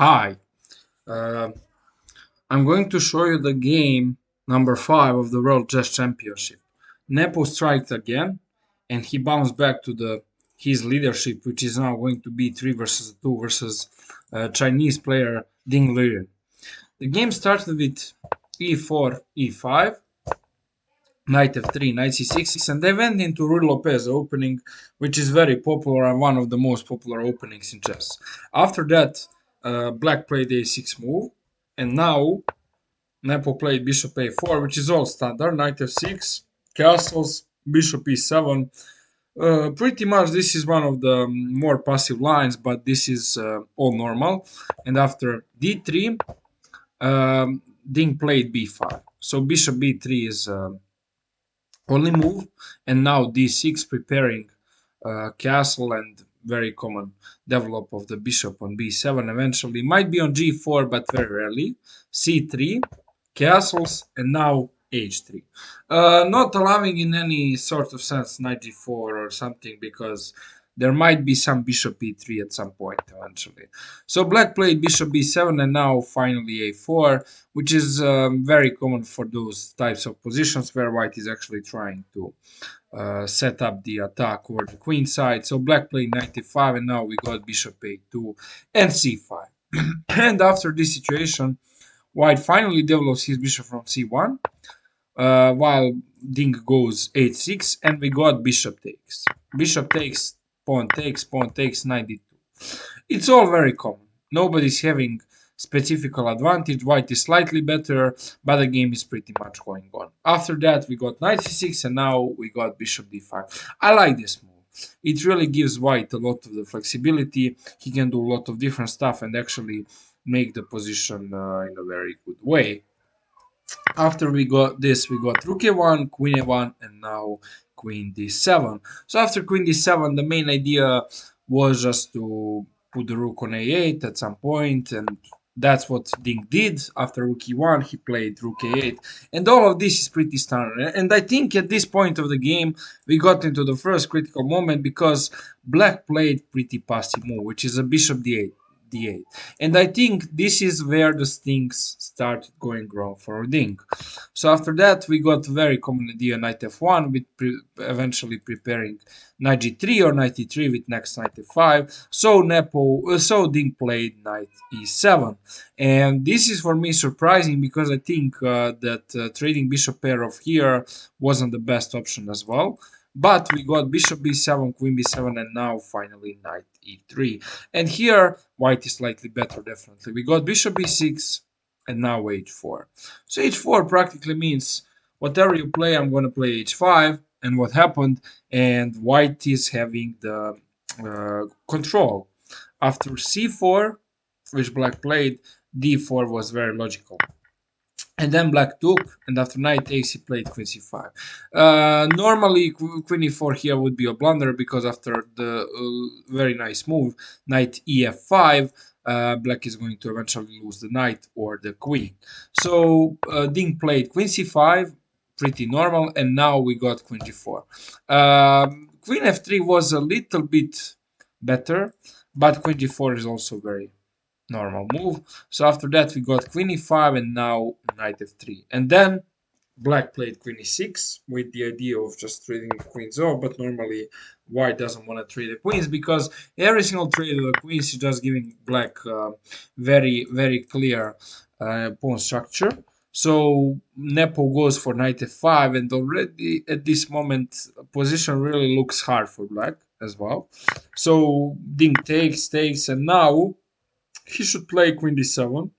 Hi, uh, I'm going to show you the game number 5 of the World Chess Championship. Nepo striked again, and he bounced back to his leadership, which is now going to be 3 versus 2 versus Chinese player Ding Liren. The game started with e4, e5, knight f3, knight c6, and they went into Ruy Lopez opening, which is very popular and one of the most popular openings in chess. After that, black played a6 move, and now Nepo played bishop a4, which is all standard, knight f6, castles, bishop e7. Pretty much this is one of the more passive lines, but this is all normal. And after d3, Ding played b5. So bishop b3 is only move, and now d6 preparing castle and very common develop of the bishop on b7 eventually might be on g4 but very rarely c3 castles and now h3, not allowing in any sort of sense knight g4 or something because there might be some bishop e3 at some point eventually. So black played bishop b7 and now finally a4, which is very common for those types of positions where white is actually trying to set up the attack over the queen side. So black played knight e5 and now we got bishop a2 and c5. And after this situation, white finally develops his bishop from c1, while Ding goes h6, and we got bishop takes. Bishop takes, pawn takes, knight d2. It's all very common. Nobody's having specific advantage. White is slightly better, but the game is pretty much going on. After that, we got knight c6, and now we got bishop d5. I like this move. It really gives white a lot of the flexibility. He can do a lot of different stuff and actually make the position in a very good way. After we got this, we got rook a1, queen a1, and now queen d7. So after queen d7, the main idea was just to put the rook on a8 at some point, and that's what Ding did. After rook e1, he played rook a8, and all of this is pretty standard. And I think at this point of the game, we got into the first critical moment because black played pretty passive move, which is a bishop d8. D8. And I think this is where the things started going wrong for Ding. So after that, we got very common idea knight f1 with eventually preparing knight g3 or knight e3 with next knight f5. So Ding played knight e7, and this is for me surprising because I think that trading bishop pair of here wasn't the best option as well. But we got bishop b7, queen b7, and now finally knight e3. And here, white is slightly better, definitely. We got bishop b6, and now h4. So h4 practically means whatever you play, I'm going to play h5. And what happened? And white is having the control. After c4, which black played, d4 was very logical. And then black took, and after knight takes, he played queen c5. Normally, queen e4 here would be a blunder because after the very nice move, knight ef5, black is going to eventually lose the knight or the queen. So Ding played queen c5, pretty normal, and now we got queen g4. Queen f3 was a little bit better, but queen g4 is also very normal move. So after that we got queen e5 and now knight f3. And then black played queen e6 with the idea of just trading the queens off, but normally white doesn't want to trade the queens because every single trade of the queens is just giving black very clear pawn structure. So Nepo goes for knight f5, and already at this moment position really looks hard for black as well. So Ding takes, and now he should play queen d7.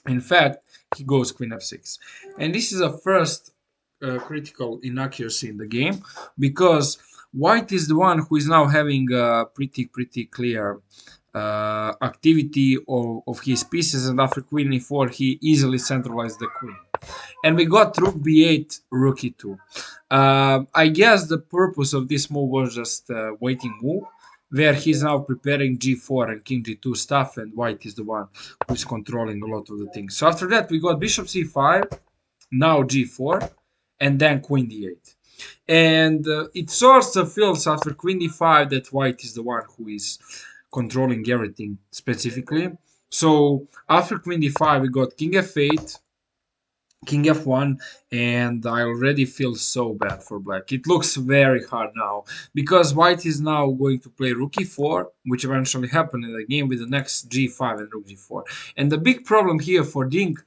In fact, he goes queen f6. And this is a first critical inaccuracy in the game because white is the one who is now having a pretty clear activity of his pieces, and after queen e4 he easily centralized the queen. And we got rook b8, rook e2. I guess the purpose of this move was just a waiting move, where he's now preparing g4 and king g2 stuff, and white is the one who's controlling a lot of the things. So after that, we got bishop c5, now g4, and then queen d8. And it sort of feels after queen d5 that white is the one who is controlling everything specifically. So after queen d5, we got king f8, king f1, and I already feel so bad for black. It looks very hard now because white is now going to play rook e4, which eventually happened in the game with the next g5 and rook g4. And the big problem here for Dink,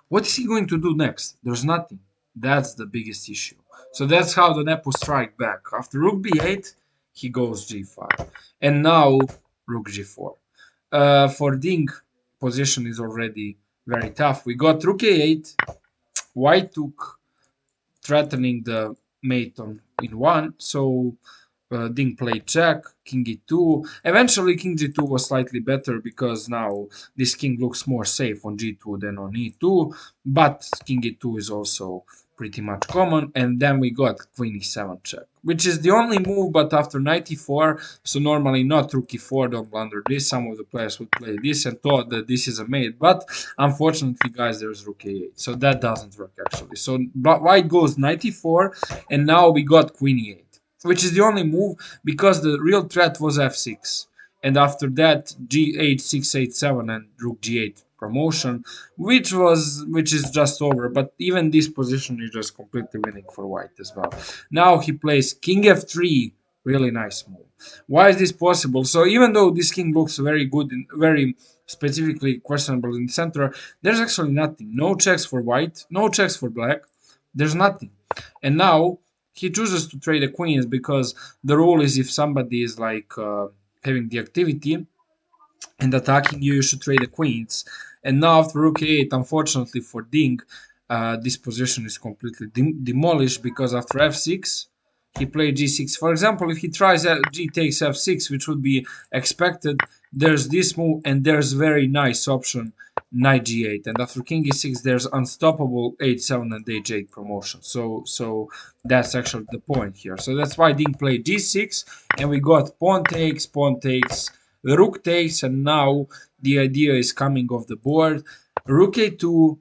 what is he going to do next? There's nothing. That's the biggest issue. So that's how the Nepo strike back. After rook b8, he goes g5. And now rook g4. For Dink, position is already very tough. We got rook a8, white took, threatening the mate on in one. So Ding played check, king e2. Eventually, king g2 was slightly better because now this king looks more safe on g2 than on e2. But king e2 is also pretty much common. And then we got queen e7 check, which is the only move. But after knight e4, so normally not rook e4, don't blunder this. Some of the players would play this and thought that this is a mate. But unfortunately, guys, there's rook a8. So that doesn't work actually. So white goes knight e4, and now we got queen e8, which is the only move because the real threat was f6. And after that, g8, 6, 8, 7, and rook g8 promotion, which is just over. But even this position is just completely winning for white as well. Now he plays king f3, really nice move. Why is this possible? So even though this king looks very good and very specifically questionable in the center, there's actually nothing. No checks for white, no checks for black. There's nothing. And now he chooses to trade the queens because the rule is if somebody is like having the activity and attacking you, you should trade the queens. And now after rook a8, unfortunately for Ding, this position is completely demolished because after f6, he played g6. For example, if he tries g takes f6, which would be expected, there's this move and there's very nice option knight g8, and after king e6 there's unstoppable h7 and h8 promotion. So that's actually the point here. So that's why Ding played g6, and we got pawn takes, rook takes, and now the idea is coming off the board. Rook a2,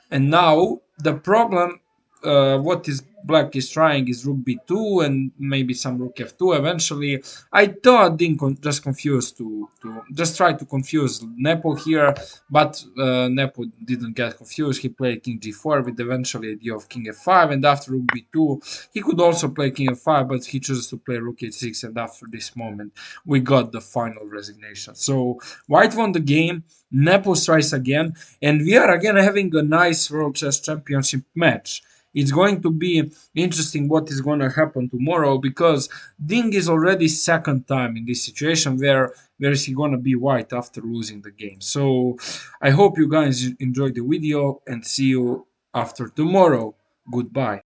and now the problem, what is black is trying is rook b2 and maybe some rook f2 eventually. I thought Ding just confused to just try to confuse Nepo here, but Nepo didn't get confused. He played king g4 with eventually idea of king f5, and after rook b2 he could also play king f5, but he chooses to play rook h6, and after this moment we got the final resignation. So white won the game, Nepo strikes again, and we are again having a nice World Chess Championship match. It's going to be interesting what is going to happen tomorrow because Ding is already second time in this situation where is he going to be white after losing the game. So I hope you guys enjoyed the video and see you after tomorrow. Goodbye.